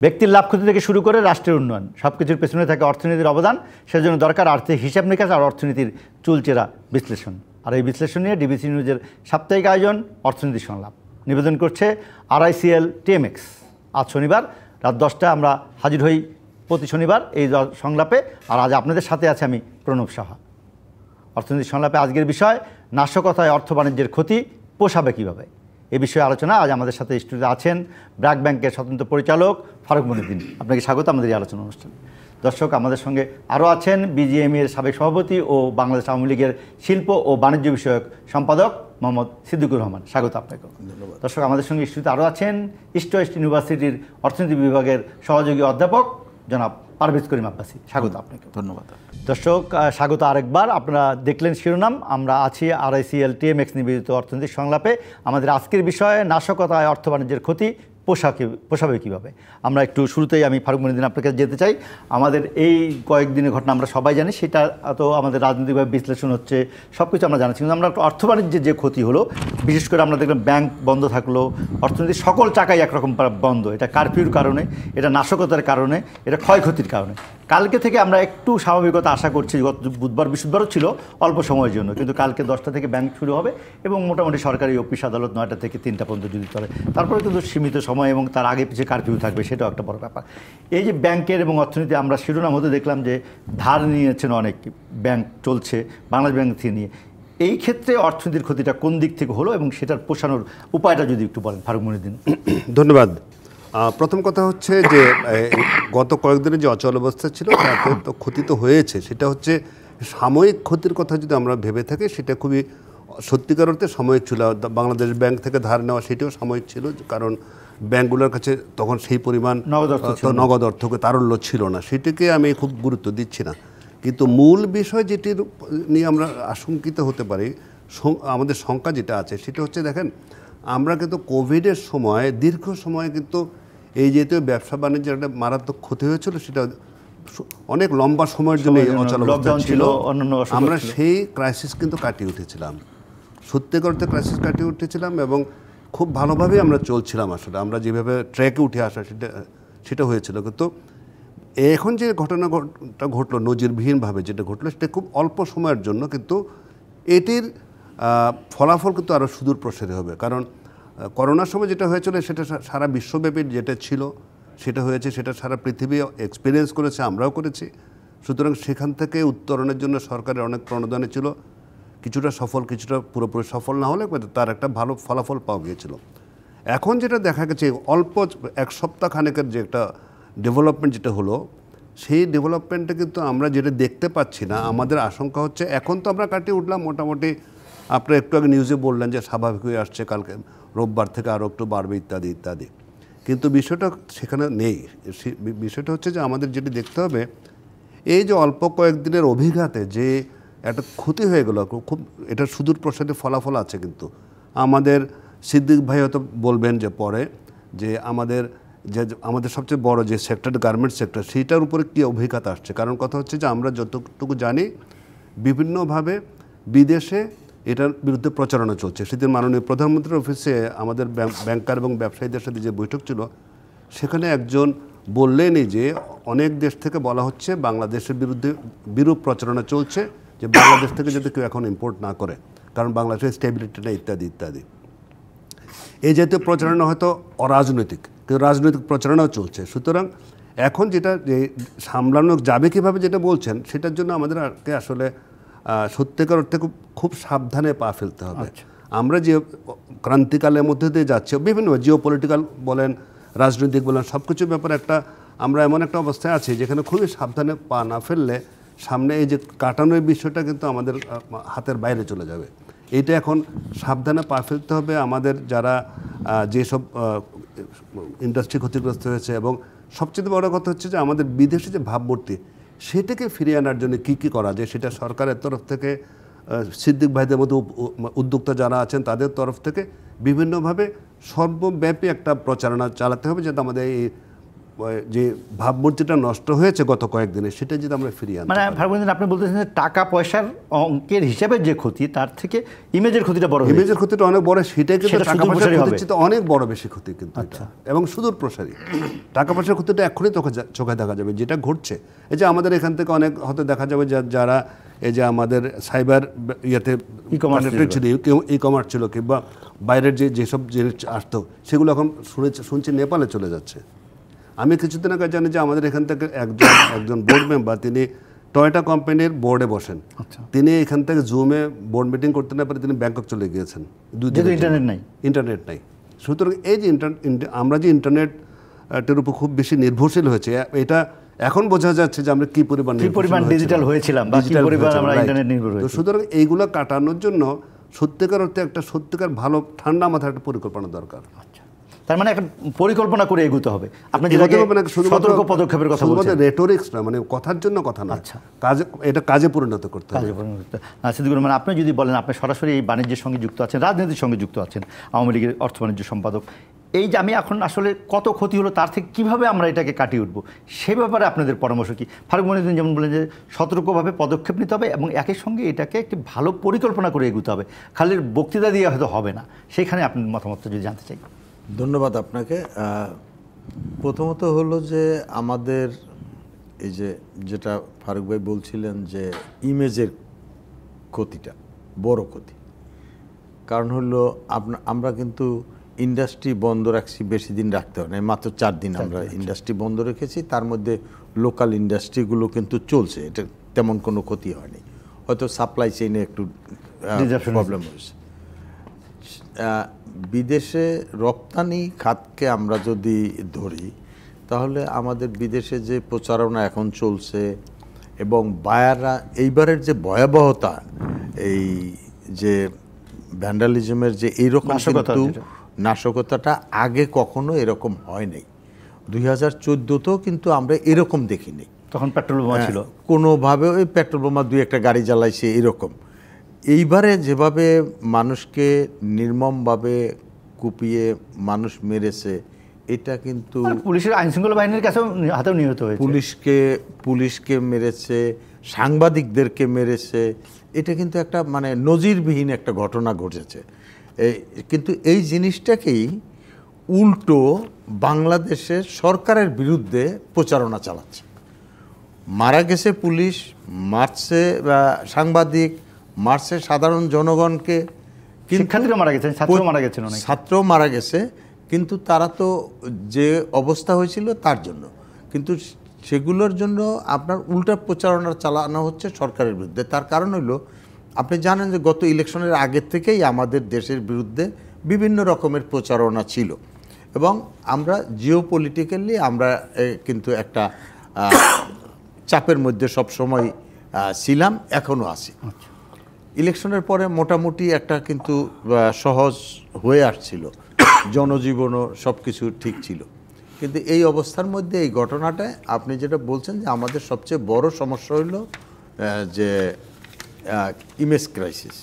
ব্যক্তির লাভ ক্ষতি থেকে শুরু করে রাষ্ট্রের উন্নয়ন সবকিছুর পেছনে থাকে অর্থনীতির অবদান। সেজন্য দরকার আর্থিক হিসাব নিকাশ আর অর্থনীতির চুলচেরা বিশ্লেষণ। আর এই বিশ্লেষণ নিয়ে ডিবিসি নিউজের সাপ্তাহিক আয়োজন অর্থনীতি সংলাপ নিবেদন করছে RICL TMX। আজ শনিবার রাত 10টায় আমরা হাজির হই প্রতি শনিবার এই সংলাপে। আর আজ আপনাদের সাথে আছে আমি প্রণব সাহা। অর্থনীতি সংলাপে আজকের বিষয় নাশকতায় অর্থ বাণিজ্যের ক্ষতি পোষাবে কীভাবে, এ বিষয়ে আলোচনা। আজ আমাদের সাথে স্টুডিওতে আছেন ব্র্যাক ব্যাংকের স্বতন্ত্র পরিচালক ফারুক মনিউদ্দিন। আপনাকে স্বাগত আমাদের এই আলোচনা অনুষ্ঠানে। দর্শক, আমাদের সঙ্গে আরও আছেন BGME এর সাবেক সভাপতি ও বাংলাদেশ আওয়ামী লীগের শিল্প ও বাণিজ্য বিষয়ক সম্পাদক মোহাম্মদ সিদ্দিকুর রহমান। স্বাগত আপনাকে। দর্শক, আমাদের সঙ্গে স্টুডিওতে আরও আছেন ইস্ট ওয়েস্ট ইউনিভার্সিটির অর্থনীতি বিভাগের সহযোগী অধ্যাপক জনাব পারভেজ করিম আব্বাসী। স্বাগত আপনাকে। ধন্যবাদ। দর্শক, স্বাগত আরেকবার। আপনারা দেখলেন শিরোনাম। আমরা আছি RICL TMX নিবেদিত অর্থনৈতিক সংলাপে। আমাদের আজকের বিষয়ে নাশকতায় অর্থ বাণিজ্যের ক্ষতি পোষাবে কীভাবে। আমরা একটু শুরুতেই আমি ফারুক মনিউদ্দিন আপনার কাছে যেতে চাই। আমাদের এই কয়েকদিনের ঘটনা আমরা সবাই জানি, সেটা তো আমাদের রাজনৈতিকভাবে বিশ্লেষণ হচ্ছে, সব কিছু আমরা জানাচ্ছি। কিন্তু আমরা অর্থ বাণিজ্যের যে ক্ষতি হলো, বিশেষ করে আমরা দেখলাম ব্যাংক বন্ধ থাকলো, অর্থনীতির সকল চাকাই একরকম বন্ধ। এটা কারফিউর কারণে, এটা নাশকতার কারণে, এটা ক্ষয়ক্ষতির কারণে। কালকে থেকে আমরা একটু স্বাভাবিকতা আশা করছি। গত বুধবার বৃহস্পতিবারও ছিল অল্প সময়ের জন্য, কিন্তু কালকে 10টা থেকে ব্যাংক শুরু হবে এবং মোটামুটি সরকারি অফিস আদালত 9টা থেকে 3টা পর্যন্ত যদি চলে। তারপরে কিন্তু সীমিত সময় এবং তার আগে পিছিয়ে কারফিউ থাকবে, সেটাও একটা বড় ব্যাপার। এই যে ব্যাংকের এবং অর্থনীতি, আমরা শিরোনাম হতে দেখলাম যে ধার নিয়েছেন অনেক ব্যাংক, চলছে বাংলাদেশ ব্যাংক থেকে নিয়ে। এই ক্ষেত্রে অর্থনীতির ক্ষতিটা কোন দিক থেকে হলো এবং সেটার পোষানোর উপায়টা যদি একটু বলেন ফারুক মনিউদ্দিন। ধন্যবাদ। প্রথম কথা হচ্ছে যে গত কয়েকদিনের যে অচল অবস্থা ছিল তাতে তো ক্ষতি তো হয়েছে। সেটা হচ্ছে সাময়িক ক্ষতির কথা যদি আমরা ভেবে থাকি, সেটা খুবই সত্যিকার অর্থে সাময়িক ছিল। বাংলাদেশ ব্যাংক থেকে ধার নেওয়া সেটাও সাময়িক ছিল, কারণ ব্যাংকগুলোর কাছে তখন সেই পরিমাণ নগদ অর্থ তারল্য ছিল না। সেটাকে আমি খুব গুরুত্ব দিচ্ছি না। কিন্তু মূল বিষয় যেটির নিয়ে আমরা আশঙ্কিত হতে পারি, আমাদের শঙ্কা যেটা আছে সেটা হচ্ছে, দেখেন আমরা কিন্তু কোভিডের সময় দীর্ঘ সময় কিন্তু এই যেহেতু ব্যবসা বাণিজ্যের একটা মারাত্মক ক্ষতি হয়েছিল, সেটা অনেক লম্বা সময়ের জন্য অচল অবস্থা ছিল। আমরা সেই ক্রাইসিস কিন্তু কাটিয়ে উঠেছিলাম, সত্যিকার অর্থে ক্রাইসিস কাটিয়ে উঠেছিলাম এবং খুব ভালোভাবেই আমরা চলছিলাম। আসলে আমরা যেভাবে ট্র্যাকে উঠে আসা সেটা হয়েছিল। কিন্তু এখন যে ঘটনাটা ঘটলো নজিরবিহীনভাবে যেটা ঘটলো, সেটা খুব অল্প সময়ের জন্য, কিন্তু এটির ফলাফল কিন্তু আরও সুদূর প্রসারী হবে। কারণ করোনার সময় যেটা হয়েছিল সেটা সারা বিশ্বব্যাপী যেটা ছিল সেটা হয়েছে, সেটা সারা পৃথিবী এক্সপিরিয়েন্স করেছে, আমরাও করেছি। সুতরাং সেখান থেকে উত্তরণের জন্য সরকারের অনেক প্রণোদনা ছিল, কিছুটা সফল, কিছুটা পুরোপুরি সফল না হলে তার একটা ভালো ফলাফল পাওয়া গিয়েছিল। এখন যেটা দেখা গেছে, অল্প এক সপ্তাহ খানেকের যে একটা ডেভেলপমেন্ট যেটা হলো, সেই ডেভেলপমেন্টটা কিন্তু আমরা যেটা দেখতে পাচ্ছি না। আমাদের আশঙ্কা হচ্ছে, এখন তো আমরা কাটিয়ে উঠলাম মোটামুটি, আপনারা একটু আগে নিউজে বললেন যে স্বাভাবিক হয়ে আসছে, কালকে রোববার থেকে আরও একটু বাড়বে ইত্যাদি ইত্যাদি, কিন্তু বিষয়টা সেখানে নেই। বিষয়টা হচ্ছে যে আমাদের যেটি দেখতে হবে, এই যে অল্প কয়েকদিনের অভিঘাতে যে একটা ক্ষতি হয়ে গেল, খুব এটা সুদূর প্রসারী ফলাফল আছে। কিন্তু আমাদের সিদ্দিক ভাই হয়তো বলবেন যে পরে, যে আমাদের সবচেয়ে বড় যে সেক্টর গার্মেন্টস সেক্টর, সেইটার উপরে কী অভিজ্ঞতা আসছে। কারণ কথা হচ্ছে যে আমরা যতটুকু জানি বিভিন্নভাবে বিদেশে এটার বিরুদ্ধে প্রচারণা চলছে। সেদিন মাননীয় প্রধানমন্ত্রীর অফিসে আমাদের ব্যাংকার এবং ব্যবসায়ীদের সাথে যে বৈঠক ছিল, সেখানে একজন বললেনই যে অনেক দেশ থেকে বলা হচ্ছে বাংলাদেশের বিরুদ্ধে বিরূপ প্রচারণা চলছে, যে বাংলাদেশ থেকে যদি কেউ এখন ইম্পোর্ট না করে, কারণ বাংলাদেশের স্টেবিলিটি নেই ইত্যাদি ইত্যাদি। এই জাতীয় প্রচারণা হয়তো অরাজনৈতিক, কিন্তু রাজনৈতিক প্রচারণাও চলছে। সুতরাং এখন যেটা যে সামলানো যাবে কীভাবে যেটা বলছেন, সেটার জন্য আমাদেরকে আসলে সত্যিকার অর্থে খুব সাবধানে পা ফেলতে হবে। আমরা যে ক্রান্তিকালের মধ্যে দিয়ে যাচ্ছি, বিভিন্ন জিও পলিটিক্যাল বলেন, রাজনৈতিক বলেন, সব কিছুর ব্যাপারে আমরা এমন একটা অবস্থায় আছি যেখানে খুবই সাবধানে পা না ফেললে সামনে এই যে কাটানোর বিষয়টা কিন্তু আমাদের হাতের বাইরে চলে যাবে। এইটা এখন সাবধানে পা ফেলতে হবে। আমাদের যারা যেসব ইন্ডাস্ট্রি ক্ষতিগ্রস্ত হয়েছে, এবং সবচেয়ে বড় কথা হচ্ছে যে আমাদের বিদেশি যে ভাবমূর্তি, সেটাকে ফিরিয়ে আনার জন্য কী কী করা যায়, সেটা সরকারের তরফ থেকে, সিদ্দিক ভাইদের মতো উদ্যোক্তা যারা আছেন তাদের তরফ থেকে বিভিন্নভাবে সর্বব্যাপী একটা প্রচারণা চালাতে হবে, যাতে আমাদের এই যে ভাবমূর্তিটা নষ্ট হয়েছে গত কয়েকদিনে, সেটা যদি আমরা ফিরিয়ে আনতে মানে পারি। ভাবছেন, আপনি বলতেছেন যে টাকা পয়সার অঙ্কের হিসাবে যে ক্ষতি, তার থেকে ইমেজের ক্ষতিটা বড়, ইমেজের ক্ষতিটা অনেক বড়, সেটাই কিন্তু সেটা টাকা পয়সার সুদূরপ্রসারী হবে। ক্ষতির চেয়ে অনেক বড় বেশি ক্ষতি কিন্তু এটা, এবং সুদূর প্রসারী। টাকা পয়সার ক্ষতিটা এখনই চোখে দেখা যাবে, যেটা ঘটছে। এই যে আমাদের এখান থেকে অনেক হয়তো দেখা যাবে যারা এই যে আমাদের সাইবার ইয়েতে ই কমার্স ছিল, কিংবা বাইরের যেসব জিনিস আসতো, সেগুলো এখন শুনছি নেপালে চলে যাচ্ছে। আমি কিছুদিন আগে জানি যে আমাদের এখান থেকে একজন বোর্ড মেম্বার, তিনি টয়োটা কোম্পানির বোর্ডে বসেন। তিনি এখান থেকে জুমে বোর্ড মিটিং করতে না পারে তিনি ব্যাংকক চলে গিয়েছেন। ইন্টারনেট নাই। সুতরাং এই যে আমরা যে ইন্টারনেটের উপর খুব বেশি নির্ভরশীল হয়েছে, এটা এখন বোঝা যাচ্ছে যে আমরা কি পরিমাণ ডিজিটাল হয়েছিলাম বা কি পরিমাণ আমরা ইন্টারনেট নির্ভর হয়েছি। তো সুতরাং এইগুলো কাটানোর জন্য সত্যিকার অর্থে একটা সত্যিকার ভালো ঠান্ডা মাথায় একটা পরিকল্পনা দরকার। তার মানে একটা পরিকল্পনা করে এগোতে হবে। আপনি যেটাকে সতর্ক পদক্ষেপের কথা বলছেন, রেটোরিক্স না, মানে কথার জন্য কথা না, কাজে, এটা কাজে পরিণত করতে হবে। সিদ্দিকুর রহমান, আপনি যদি বলেন, আপনি সরাসরি এই বাণিজ্যের সঙ্গে যুক্ত আছেন, রাজনীতির সঙ্গে যুক্ত আছেন, আওয়ামী লীগের অর্থ বাণিজ্য সম্পাদক, এই যে আমি এখন আসলে কত ক্ষতি হলো, তার থেকে কিভাবে আমরা এটাকে কাটিয়ে উঠবো, সে ব্যাপারে আপনাদের পরামর্শ কি? ফারুক মনিরুদ্দিন যেমন বলেন যে সতর্কভাবে পদক্ষেপ নিতে হবে এবং একই সঙ্গে এটাকে একটি ভালো পরিকল্পনা করে এগোতে হবে, খালি বক্তৃতা দিয়ে হয়তো হবে না। সেখানে আপনার মতামতটা যদি জানতে চাই। ধন্যবাদ আপনাকে। প্রথমত হলো যে আমাদের এই যেটা ফারুক ভাই বলছিলেন যে ইমেজের ক্ষতিটা বড় ক্ষতি। কারণ হলো আমরা কিন্তু ইন্ডাস্ট্রি বন্ধ রাখছি, বেশি দিন রাখতে হয় না, মাত্র 4 দিন আমরা ইন্ডাস্ট্রি বন্ধ রেখেছি। তার মধ্যে লোকাল ইন্ডাস্ট্রিগুলো কিন্তু চলছে, এটা তেমন কোনো ক্ষতি হয়নি। হয়তো সাপ্লাই চেইনে একটু প্রবলেম হয়েছে। বিদেশে রপ্তানি খাতকে আমরা যদি ধরি, তাহলে আমাদের বিদেশে যে প্রচারণা এখন চলছে এবং বায়াররা এইবারের যে ভয়াবহতা, এই যে ভ্যান্ডালিজমের যে এইরকম কিন্তু নাশকতাটা আগে কখনো এরকম হয় নাই। 2014তেও কিন্তু আমরা এরকম দেখিনি। তখন পেট্রোল বোমা ছিল, কোনোভাবে ওই পেট্রোল বোমা 2-1টা গাড়ি জ্বালাইছে এরকম। এইবারে যেভাবে মানুষকে নির্মমভাবে কুপিয়ে মানুষ মেরেছে, এটা কিন্তু পুলিশের আইনশৃঙ্খলা বাহিনীর কাছেও হাতেও নিহত হয়েছে। পুলিশকে মেরেছে, সাংবাদিকদেরকে মেরেছে। এটা কিন্তু একটা মানে নজিরবিহীন একটা ঘটনা ঘটেছে। কিন্তু এই জিনিসটাকেই উল্টো বাংলাদেশের সরকারের বিরুদ্ধে প্রচারণা চালাচ্ছে। মারা গেছে পুলিশ, মারছে সাংবাদিক, মারছে সাধারণ জনগণকে, শিক্ষার্থীরা মারা গেছে, ছাত্রও মারা গেছে, ছাত্রও মারা গেছে। কিন্তু তারা তো যে অবস্থা হয়েছিল তার জন্য, কিন্তু সেগুলোর জন্য আপনার উল্টা প্রচারণা চালানো হচ্ছে সরকারের বিরুদ্ধে। তার কারণ হলো, আপনি জানেন যে গত ইলেকশনের আগের থেকেই আমাদের দেশের বিরুদ্ধে বিভিন্ন রকমের প্রচারণা ছিল এবং আমরা জিওপলিটিক্যালি আমরা কিন্তু একটা চাপের মধ্যে সবসময় ছিলাম, এখনও আছি। ইলেকশনের পরে মোটামুটি একটা কিন্তু সহজ হয়ে আসছিল, জনজীবনও সব কিছু ঠিক ছিল। কিন্তু এই অবস্থার মধ্যে এই ঘটনাটায় আপনি যেটা বলছেন যে আমাদের সবচেয়ে বড় সমস্যা হলো যে ইমেজ ক্রাইসিস।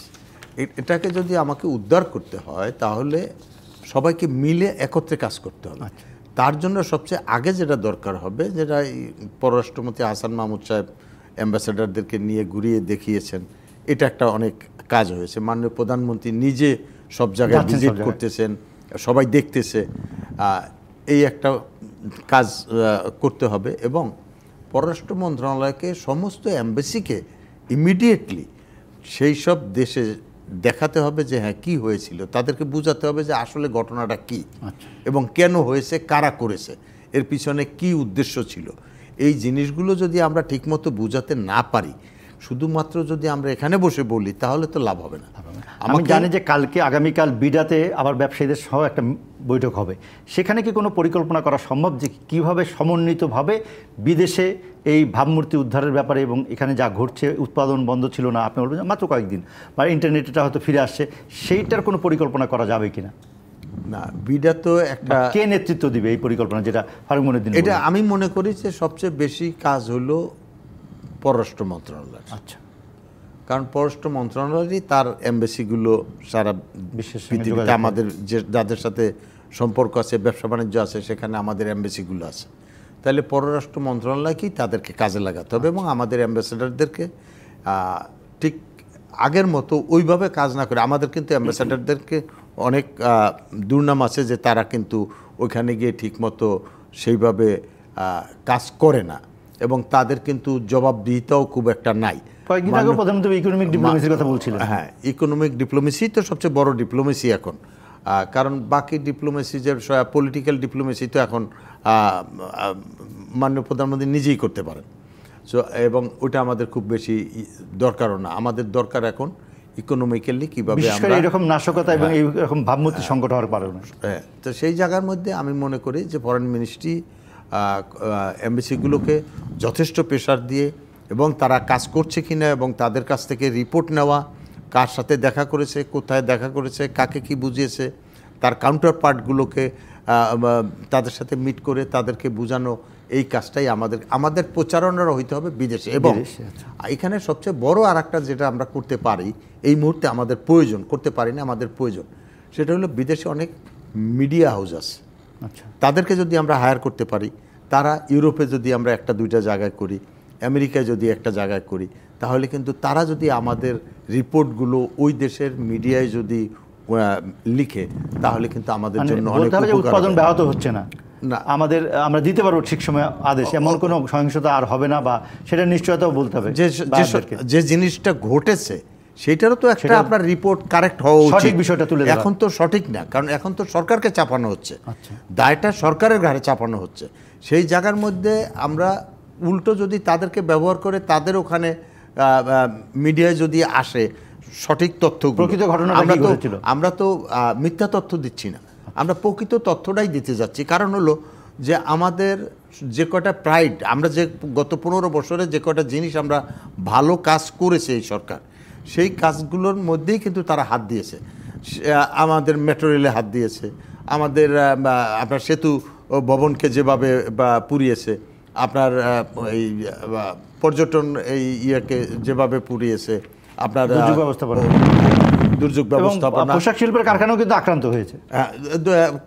এটাকে যদি আমাকে উদ্ধার করতে হয়, তাহলে সবাইকে মিলে একত্রে কাজ করতে হবে। তার জন্য সবচেয়ে আগে যেটা দরকার হবে, যেটা পররাষ্ট্রমন্ত্রী হাসান মাহমুদ সাহেব অ্যাম্বাসেডারদেরকে নিয়ে ঘুরিয়ে দেখিয়েছেন, এটা একটা অনেক কাজ হয়েছে। মাননীয় প্রধানমন্ত্রী নিজে সব জায়গায় ভিজিট করতেছেন, সবাই দেখতেছে। এই একটা কাজ করতে হবে এবং পররাষ্ট্র মন্ত্রণালয়কে সমস্ত অ্যাম্বাসিকে ইমিডিয়েটলি সেই সব দেশে দেখাতে হবে যে হ্যাঁ কী হয়েছিল, তাদেরকে বোঝাতে হবে যে আসলে ঘটনাটা কী এবং কেন হয়েছে, কারা করেছে, এর পিছনে কি উদ্দেশ্য ছিল। এই জিনিসগুলো যদি আমরা ঠিকমতো বোঝাতে না পারি, শুধুমাত্র যদি আমরা এখানে বসে বলি, তাহলে তো লাভ হবে না। আমি জানি যে আগামীকাল বিডাতে আবার ব্যবসায়ীদের সহ একটা বৈঠক হবে, সেখানে কি কোনো পরিকল্পনা করা সম্ভব যে কীভাবে সমন্বিতভাবে বিদেশে এই ভাবমূর্তি উদ্ধারের ব্যাপারে এবং এখানে যা ঘটছে, উৎপাদন বন্ধ ছিল না, আপনি বলবেন মাত্র কয়েকদিন, বা ইন্টারনেটটা হয়তো ফিরে আসছে, সেইটার কোনো পরিকল্পনা করা যাবে কিনা? না, বিডা তো একটা, কে নেতৃত্ব দিবে এই পরিকল্পনা, যেটা ফারুক মনিরুদ্দিন? এটা আমি মনে করি যে সবচেয়ে বেশি কাজ হলো পররাষ্ট্র মন্ত্রণালয়। আচ্ছা, কারণ পররাষ্ট্র মন্ত্রণালয়ই তার এমবেসিগুলো সারা পৃথিবীতে, আমাদের যে যাদের সাথে সম্পর্ক আছে, ব্যবসা বাণিজ্য আছে, সেখানে আমাদের এমবেসিগুলো আছে। তাহলে পররাষ্ট্র মন্ত্রণালয়কেই তাদেরকে কাজে লাগাতে হবে এবং আমাদের অ্যাম্বাসেডারদেরকে ঠিক আগের মতো ওইভাবে কাজ না করে, আমাদের কিন্তু অ্যাম্বাসেডারদেরকে অনেক দুর্নাম আছে যে তারা কিন্তু ওইখানে গিয়ে ঠিকমতো সেইভাবে কাজ করে না এবং তাদের কিন্তু জবাবদিহিতাও খুব একটা নাই। কয়েকদিন আগে প্রধানমন্ত্রী ইকোনমিক ডিপ্লোমেসির কথা বলছিলেন। হ্যাঁ, ইকোনমিক ডিপ্লোমেসি তো সবচেয়ে বড় ডিপ্লোমেসি এখন, কারণ বাকি ডিপ্লোমেসি যে পলিটিক্যাল ডিপ্লোমেসি তো এখন মাননীয় প্রধানমন্ত্রী নিজেই করতে পারেন। সো এবং ওটা আমাদের খুব বেশি দরকারও না, আমাদের দরকার এখন ইকোনমিক্যালি কীভাবে আমরা এরকম নাশকতা এবং এইরকম ভাবমূর্তি সংকট হওয়ার কারণে। হ্যাঁ, তো সেই জায়গার মধ্যে আমি মনে করি যে ফরেন মিনিস্ট্রি এমবেসিগুলোকে যথেষ্ট প্রেশার দিয়ে এবং তারা কাজ করছে কিনা এবং তাদের কাছ থেকে রিপোর্ট নেওয়া, কার সাথে দেখা করেছে, কোথায় দেখা করেছে, কাকে কি বুঝিয়েছে, তার কাউন্টার পার্টগুলোকে তাদের সাথে মিট করে তাদেরকে বোঝানো, এই কাজটাই আমাদের প্রচারণারও হইতে হবে বিদেশে। এবং এখানে সবচেয়ে বড় আর একটা যেটা আমরা করতে পারি এই মুহূর্তে আমাদের প্রয়োজন, করতে পারি না আমাদের প্রয়োজন, সেটা হলো বিদেশে অনেক মিডিয়া হাউস আছে, তাদেরকে যদি আমরা হায়ার করতে পারি, তারা ইউরোপে যদি আমরা একটা দুইটা জায়গায় করি, আমেরিকায় যদি একটা জায়গায় করি, তাহলে কিন্তু তারা যদি আমাদের রিপোর্টগুলো ওই দেশের মিডিয়ায় যদি লিখে, তাহলে কিন্তু আমাদের জন্য অনেক উৎপাদন ব্যাহত হচ্ছে না, আমরা দিতে পারবো ঠিক সময় আদেশ, এমন কোনো সহিংসতা আর হবে না, বা সেটা নিশ্চয়তাও বলতে হবে। যে জিনিসটা ঘটেছে সেটারও তো একটা আপনার রিপোর্ট কারেক্ট হওয়া উচিত, সঠিক বিষয়টা তুলে দেওয়া। এখন তো সঠিক না, কারণ এখন তো সরকারকে চাপানো হচ্ছে, দায়টা সরকারের ঘাড়ে চাপানো হচ্ছে। সেই জায়গার মধ্যে আমরা উল্টো যদি তাদেরকে ব্যবহার করে তাদের ওখানে মিডিয়ায় যদি আসে সঠিক তথ্য, প্রকৃত ঘটনা আমরা তো মিথ্যা তথ্য দিচ্ছি না, আমরা প্রকৃত তথ্যটাই দিতে যাচ্ছি। কারণ হলো যে আমাদের যে কটা প্রাইড, আমরা যে গত 15 বছরে যে কটা জিনিস আমরা ভালো কাজ করেছে এই সরকার, সেই কাজগুলোর মধ্যেই কিন্তু তারা হাত দিয়েছে। আমাদের মেট্রো রেলে হাত দিয়েছে, আমাদের আপনার সেতু ভবনকে যেভাবে পুড়িয়েছে, আপনার এই পর্যটন এই ইয়েকে যেভাবে পুড়িয়েছে, আপনার দুর্যোগ ব্যবস্থাপনা, পোশাক শিল্পের কারখানাও কিন্তু আক্রান্ত হয়েছে।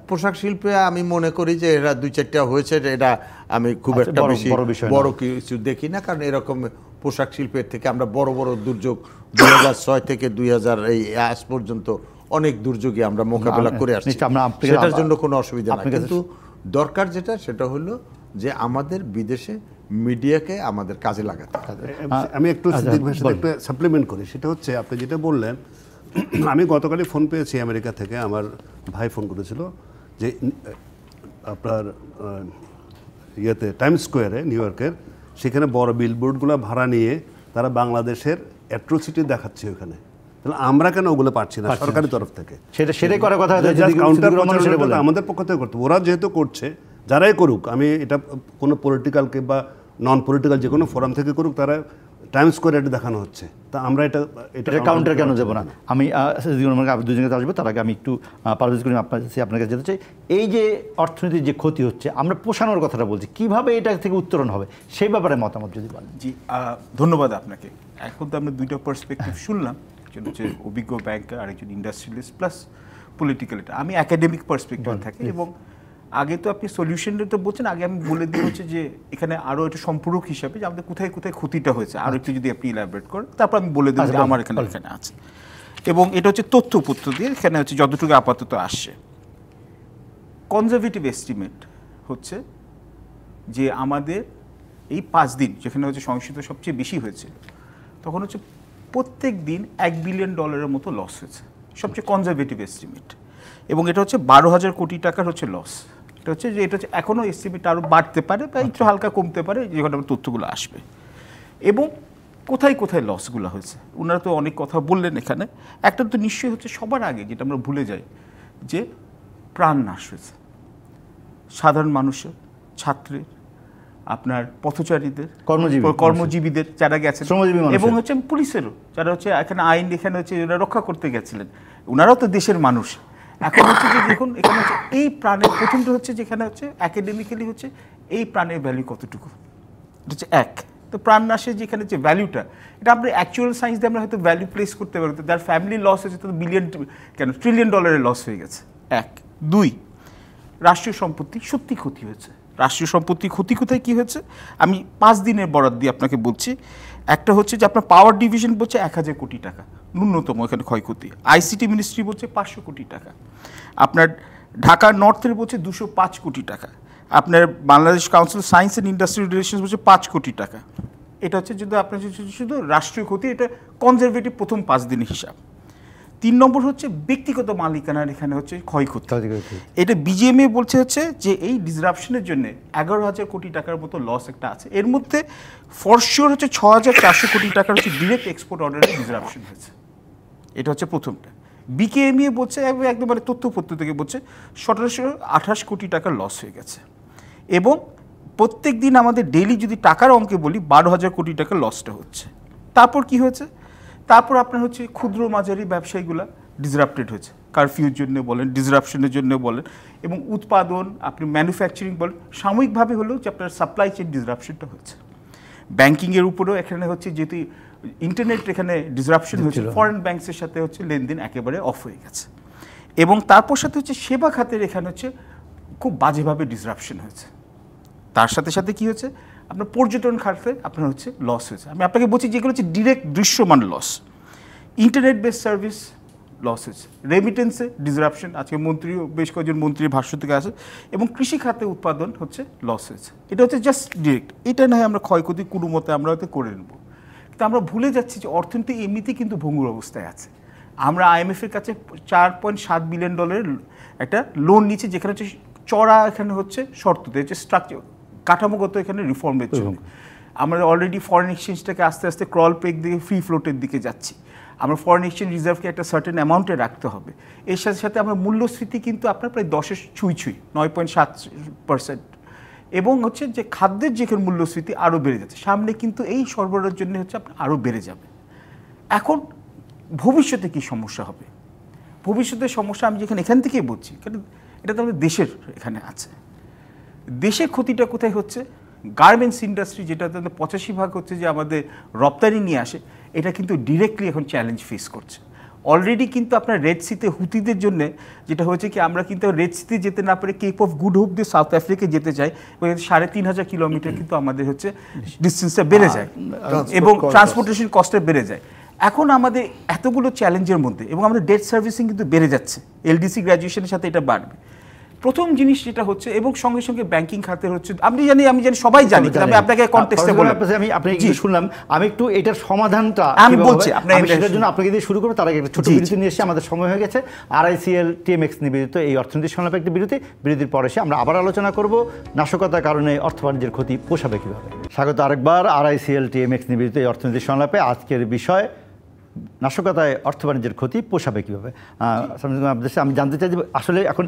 পোশাক শিল্পে আমি মনে করি যে এরা 2-4টা হয়েছে, এটা আমি খুব একটা বেশি বড় কিছু দেখি না, কারণ এরকম পোশাক শিল্পের থেকে আমরা বড় বড় দুর্যোগ 2006 থেকে 2000 এই আজ পর্যন্ত অনেক দুর্যোগই আমরা মোকাবেলা করে আসছি, সেটার জন্য কোনো অসুবিধা নেই। কিন্তু দরকার যেটা সেটা হলো যে আমাদের বিদেশে মিডিয়াকে আমাদের কাজে লাগাতে হবে। আমি একটু সাপ্লিমেন্ট করি, সেটা হচ্ছে আপনি যেটা বললেন, আমি গতকালই ফোন পেয়েছি আমেরিকা থেকে, আমার ভাই ফোন করেছিল যে আপনার ইয়েতে টাইমস স্কোয়ারে নিউ ইয়র্কের, সেখানে বড় বিলবোর্ডগুলো ভাড়া নিয়ে তারা বাংলাদেশের অ্যাট্রোসিটি দেখাচ্ছে ওখানে, তাহলে আমরা কেন ওগুলো পাচ্ছি না সরকারি তরফ থেকে? সেটাই করার কথা আমাদের পক্ষ থেকে করতে, ওরা যেহেতু করছে, যারাই করুক, আমি এটা কোনো পলিটিক্যাল কিংবা নন পলিটিক্যাল যে কোনো ফোরাম থেকে করুক, তারা টাইমস স্কোয়ারে এটা দেখানো হচ্ছে, তা আমরা এটা কাউন্টার কেন দেবো না? আমি দুজনের কাছে আসবো, তার আগে আমি একটু পারভেজ করিম আপনার কাছে যেতে চাই। এই যে অর্থনীতির যে ক্ষতি হচ্ছে, আমরা পোষানোর কথাটা বলছি, কিভাবে এটা থেকে উত্তরণ হবে সেই ব্যাপারে মতামত যদি বলেন। জি, ধন্যবাদ আপনাকে। এখন তো আমরা দুইটা পার্সপেক্টিভ শুনলাম, একজন হচ্ছে অভিজ্ঞ ব্যাংকার, আরেকজন ইন্ডাস্ট্রিয়ালিস্ট প্লাস পলিটিক্যাল। এটা আমি একাডেমিক পার্সপেক্টিভ থাকি, এবং আগে তো আপনি সলিউশনটা তো বলছেন, আগে আমি বলে দিয়ে হচ্ছে যে এখানে আরও একটা সম্পূরক হিসাবে যে আমাদের কোথায় কোথায় ক্ষতিটা হয়েছে আরও একটু যদি আপনি ইলাবোরেট করেন, তারপর আমি বলে দেবো যে আমার এখানে আছে। এবং এটা হচ্ছে তথ্যপত্র দিয়ে এখানে হচ্ছে যতটুকু আপাতত আসছে। কনজারভেটিভ এস্টিমেট হচ্ছে যে আমাদের এই 5 দিন যেখানে হচ্ছে সহিংসতা সবচেয়ে বেশি হয়েছে, তখন হচ্ছে প্রত্যেক দিন $1 বিলিয়ন মতো লস হয়েছে, সবচেয়ে কনজারভেটিভ এস্টিমেট। এবং এটা হচ্ছে 12,000 কোটি টাকার হচ্ছে লস। এটা হচ্ছে যে এটা হচ্ছে এখনও এস্টিমেট আরও বাড়তে পারে বা একটু হালকা কমতে পারে, যখন আমার তথ্যগুলো আসবে। এবং কোথায় কোথায় লসগুলো হয়েছে ওনারা তো অনেক কথা বললেন এখানে। একটা তো নিশ্চয়ই হচ্ছে সবার আগে যেটা আমরা ভুলে যাই, যে প্রাণ নাশ হয়েছে সাধারণ মানুষের, ছাত্রের, আপনার পথচারীদের, কর্মজীবীদের যারা গেছেন, এবং হচ্ছে পুলিশেরও যারা হচ্ছে এখানে আইন এখানে হচ্ছে রক্ষা করতে গেছিলেন, ওনারাও তো দেশের মানুষ। এখন হচ্ছে যে দেখুন এখানে হচ্ছে এই প্রাণের প্রথমটা হচ্ছে যেখানে হচ্ছে একাডেমিক্যালি হচ্ছে এই প্রাণের ভ্যালু কতটুকু, এটা হচ্ছে এক। তো প্রাণ নাশের যেখানে যে ভ্যালুটা, এটা আমরা অ্যাকচুয়াল সায়েন্স দিয়ে আমরা হয়তো ভ্যালু প্লেস করতে পারি, যার ফ্যামিলি লস হয়েছে তো বিলিয়ন কেন $1 ট্রিলিয়ন লস হয়ে গেছে। 1, 2 রাষ্ট্রীয় সম্পত্তি সত্যি ক্ষতি হয়েছে, রাষ্ট্রীয় সম্পত্তি ক্ষতি কোথায় কী হয়েছে আমি 5 দিনের বরাদ দিয়ে আপনাকে বলছি। একটা হচ্ছে যে আপনার পাওয়ার ডিভিশন বলছে 1000 কোটি টাকা ন্যূনতম এখানে ক্ষয়ক্ষতি, আইসিটি মিনিস্ট্রি বলছে 500 কোটি টাকা, আপনার ঢাকা নর্থের বলছে 205 কোটি টাকা, আপনার Bangladesh council science and industrial relations বলছে 5 কোটি টাকা। এটা হচ্ছে যদি আপনার শুধু রাষ্ট্রীয় ক্ষতি, এটা কনজারভেটিভ প্রথম 5 দিনের হিসাব। 3 নম্বর হচ্ছে ব্যক্তিগত মালিকানার এখানে হচ্ছে ক্ষয়ক্ষতি। এটা বিজিএমএ বলছে হচ্ছে যে এই ডিসরাপশনের জন্য 11,000 কোটি টাকার মতো লস একটা আছে। এর মধ্যে ফর শিওর হচ্ছে 6,400 কোটি টাকার হচ্ছে ডিরেক্ট এক্সপোর্ট অর্ডারের ডিসরাপশন হয়েছে। এটা হচ্ছে প্রথমটা। বিকেএমইএ বলছে একদম মানে তথ্যপত্র থেকে বলছে 1,728 কোটি টাকার লস হয়ে গেছে। এবং প্রত্যেক দিন আমাদের ডেইলি যদি টাকার অঙ্কে বলি 12,000 কোটি টাকার লসটা হচ্ছে। তারপর কি হয়েছে, তারপর আপনার হচ্ছে ক্ষুদ্র মাঝারি ব্যবসায়ীগুলো ডিসরাপ্টেড হয়েছে, কারফিউর জন্য বলেন, ডিসরাপশনের জন্য বলেন, এবং উৎপাদন আপনি ম্যানুফ্যাকচারিং বলেন, সাময়িকভাবে হলেও যে আপনার সাপ্লাই চেইন ডিসরাপশনটা হচ্ছে। ব্যাংকিংয়ের উপরেও এখানে হচ্ছে যেহেতু ইন্টারনেট এখানে ডিসরাপশন হচ্ছে, ফরেন ব্যাংকসের সাথে হচ্ছে লেনদেন একেবারে অফ হয়ে গেছে। এবং তারপর সাথে হচ্ছে সেবা খাতের এখানে হচ্ছে খুব বাজেভাবে ডিসরাপশন হয়েছে। তার সাথে সাথে কী হচ্ছে, আপনার পর্যটন খাতে আপনার হচ্ছে লস হয়েছে। আমি আপনাকে বলছি যেগুলো হচ্ছে ডিরেক্ট দৃশ্যমান loss. Internet based service loss হয়েছে, রেমিটেন্সে ডিসরাপশন, আজকে মন্ত্রীও বেশ কয়েকজন মন্ত্রীর ভাষ্য থেকে আসে, এবং কৃষি খাতে উৎপাদন হচ্ছে লস হয়েছে। এটা হচ্ছে জাস্ট ডিরেক্ট। এটা না হয় আমরা ক্ষয়ক্ষতি কোনো মতে আমরা হয়তো করে নেব, কিন্তু আমরা ভুলে যাচ্ছি যে অর্থনীতি এমনিতেই কিন্তু ভঙ্গুর অবস্থায় আছে। আমরা আইএমএফের কাছে $4.7 বিলিয়ন একটা লোন নিচ্ছি, যেখানে হচ্ছে চড়া এখানে হচ্ছে শর্ততে হচ্ছে স্ট্রাকচার কাঠামোগত এখানে রিফর্মের জন্য। আমরা অলরেডি ফরেন এক্সচেঞ্জটাকে আস্তে আস্তে ক্রল পেক দিকে ফ্রি ফ্লোটের দিকে যাচ্ছি। আমরা ফরেন এক্সচেঞ্জ রিজার্ভকে একটা সার্টেন অ্যামাউন্টে রাখতে হবে। এর সাথে সাথে আমরা মূল্যস্ফীতি কিন্তু আপনার প্রায় 10-এর ছুঁই 9.7%, এবং হচ্ছে যে খাদ্যের যেখানে মূল্যস্ফীতি আরও বেড়ে যাচ্ছে, সামনে কিন্তু এই সরবরাহের জন্য হচ্ছে আপনার আরও বেড়ে যাবে। এখন ভবিষ্যতে কি সমস্যা হবে, ভবিষ্যতের সমস্যা আমি যেখানে এখান থেকেই বলছি, কারণ এটা তো আমাদের দেশের এখানে আছে। দেশের ক্ষতিটা কোথায় হচ্ছে, গার্মেন্টস ইন্ডাস্ট্রি যেটা তাদের 85% হচ্ছে যে আমাদের রপ্তানি নিয়ে আসে, এটা কিন্তু ডিরেক্টলি এখন চ্যালেঞ্জ ফেস করছে। অলরেডি কিন্তু আপনার রেড সিতে হুতিদের জন্য যেটা হয়েছে কি, আমরা কিন্তু রেড সিতে যেতে না পারে কেপ অফ গুড হোপ দিয়ে সাউথ আফ্রিকা যেতে চাই, 3,500 কিলোমিটার কিন্তু আমাদের হচ্ছে ডিস্টেন্সটা বেড়ে যায়, এবং ট্রান্সপোর্টেশন কস্টটা বেড়ে যায়। এখন আমাদের এতগুলো চ্যালেঞ্জের মধ্যে, এবং আমাদের ডেট সার্ভিসিং কিন্তু বেড়ে যাচ্ছে, এলডিসি গ্র্যাজুয়েশনের সাথে এটা বাড়বে। প্রথম জিনিস যেটা হচ্ছে, এবং সঙ্গে সঙ্গে ব্যাংকিং খাতের হচ্ছে, আমি জানি সবাই জানি, আমি আপনাকে কনটেক্সটে বললাম, আমি আপনাকে শুনলাম, আমি একটু এটার সমাধানটা আমি বলছি সেটার জন্য আপনাকে দিয়ে শুরু করবো। তার আগে একটা ছোট বিরতি নিয়ে এসে আমাদের সময় হয়ে গেছে। RICL TMX নিবেদিত এই অর্থনীতি সংলাপে একটি বিরতির পরে এসে আমরা আবার আলোচনা করব নাশকতার কারণে অর্থ বাণিজ্যের ক্ষতি পোষাবে কীভাবে। স্বাগত আরেকবার RICL TMX নিবেদিত এই অর্থনীতি সংলাপে। আজকের বিষয় নাশকতায় অর্থ বাণিজ্যের ক্ষতি পোষাবে কীভাবে। আমি জানতে চাই যে আসলে এখন